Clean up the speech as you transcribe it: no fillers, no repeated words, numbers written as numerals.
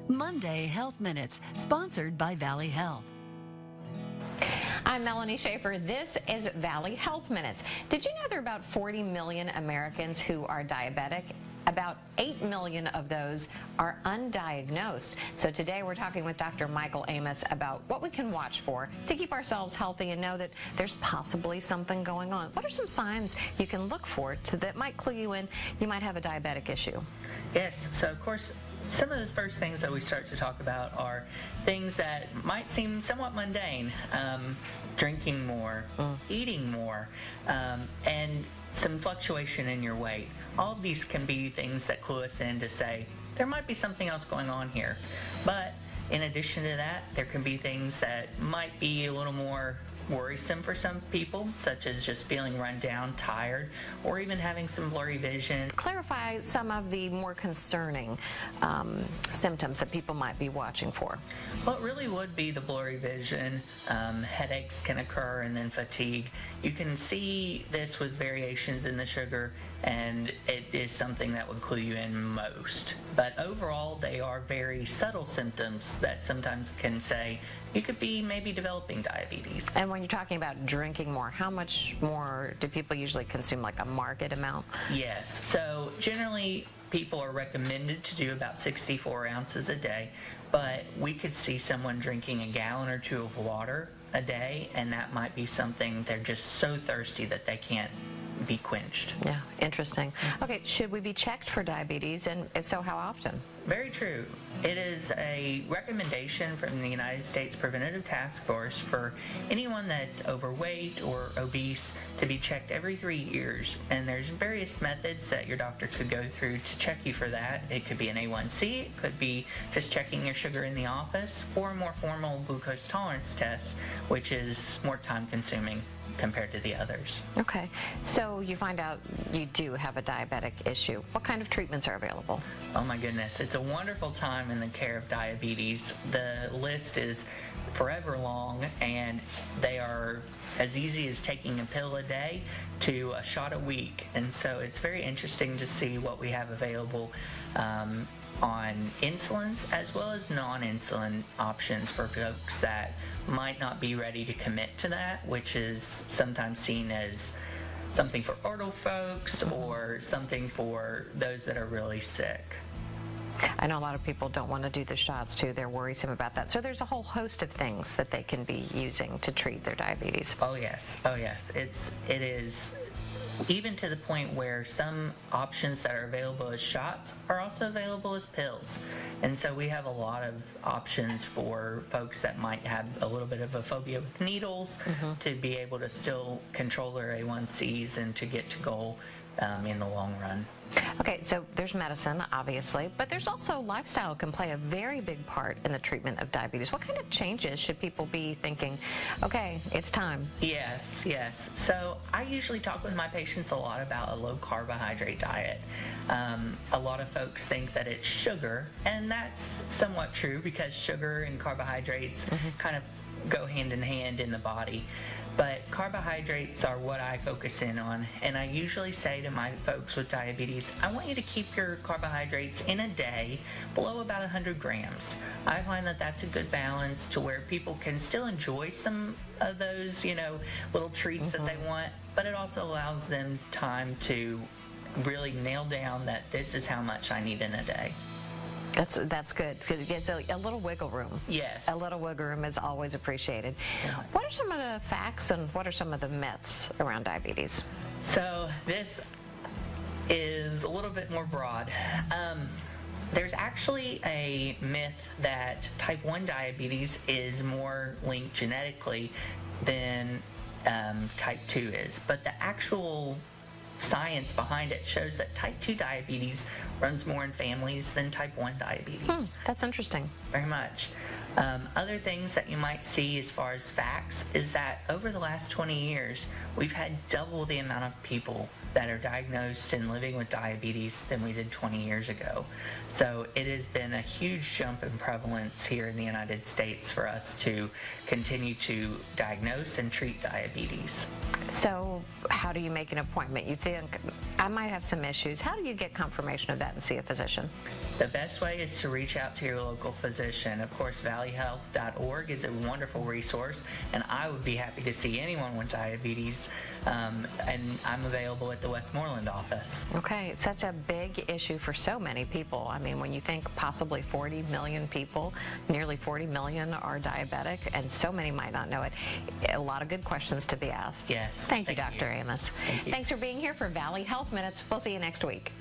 Monday Health Minutes, sponsored by Valley Health. I'm Melanie Schaefer. This is Valley Health Minutes. Did you know there are about 40 million Americans who are diabetic? About 8 million of those are undiagnosed. So today we're talking with Dr. Michael Amos about what we can watch for to keep ourselves healthy and know that there's possibly something going on. What are some signs you can look for that might clue you in you might have a diabetic issue? Yes, so of course, some of the first things that we start to talk about are things that might seem somewhat mundane. Drinking more, eating more, and some fluctuation in your weight. All of these can be things that clue us in to say, there might be something else going on here. But in addition to that, there can be things that might be a little more worrisome for some people, such as just feeling run down, tired, or even having some blurry vision. Clarify some of the more concerning symptoms that people might be watching for. Well, it really would be the blurry vision. Headaches can occur, and then fatigue. You can see this with variations in the sugar, and it is something that would clue you in most. But overall, they are very subtle symptoms that sometimes can say you could be maybe developing diabetes. And when you're talking about drinking more, how much more do people usually consume, like a market amount? Yes. So generally, people are recommended to do about 64 ounces a day, but we could see someone drinking a gallon or two of water a day, and that might be something they're just so thirsty that they can't be quenched. Yeah, interesting. Okay, should we be checked for diabetes, and if so, how often? Very true. It is a recommendation from the United States Preventative Task Force for anyone that's overweight or obese to be checked every 3 years. And there's various methods that your doctor could go through to check you for that. It could be an A1C, it could be just checking your sugar in the office, or a more formal glucose tolerance test, which is more time consuming compared to the others. Okay, so you find out you do have a diabetic issue. What kind of treatments are available? Oh my goodness, it's a wonderful time in the care of diabetes. The list is forever long, and they are as easy as taking a pill a day to a shot a week. And so it's very interesting to see what we have available on insulins as well as non-insulin options for folks that might not be ready to commit to that, which is sometimes seen as something for older folks or something for those that are really sick. I know a lot of people don't want to do the shots too. They're worrisome about that. So there's a whole host of things that they can be using to treat their diabetes. Oh yes. It is even to the point where some options that are available as shots are also available as pills. And so we have a lot of options for folks that might have a little bit of a phobia with needles to be able to still control their A1Cs and to get to goal in the long run. Okay, so there's medicine, obviously, but there's also lifestyle can play a very big part in the treatment of diabetes. What kind of changes should people be thinking, okay, it's time? Yes. So I usually talk with my patients a lot about a low carbohydrate diet. A lot of folks think that it's sugar, and that's somewhat true because sugar and carbohydrates kind of go hand in hand in the body. But carbohydrates are what I focus in on, and I usually say to my folks with diabetes, I want you to keep your carbohydrates in a day below about 100 grams. I find that that's a good balance to where people can still enjoy some of those, little treats that they want, but it also allows them time to really nail down that this is how much I need in a day. That's good, because it gives a little wiggle room. Yes. A little wiggle room is always appreciated. What are some of the facts and what are some of the myths around diabetes? So this is a little bit more broad. There's actually a myth that type 1 diabetes is more linked genetically than type 2 is, but the actual science behind it shows that type 2 diabetes runs more in families than type 1 diabetes. That's interesting. Very much. Other things that you might see as far as facts is that over the last 20 years, we've had double the amount of people that are diagnosed and living with diabetes than we did 20 years ago. So it has been a huge jump in prevalence here in the United States for us to continue to diagnose and treat diabetes. So how do you make an appointment? You think, I might have some issues. How do you get confirmation of that and see a physician? The best way is to reach out to your local physician. Of course, valleyhealth.org is a wonderful resource, and I would be happy to see anyone with diabetes, and I'm available at the Westmoreland office. Okay, it's such a big issue for so many people. I mean, when you think possibly 40 million people, nearly 40 million are diabetic, and so many might not know it. A lot of good questions to be asked. Yes. Thank you, Dr. Amos. Thank you. Thanks for being here for Valley Health Minutes. We'll see you next week.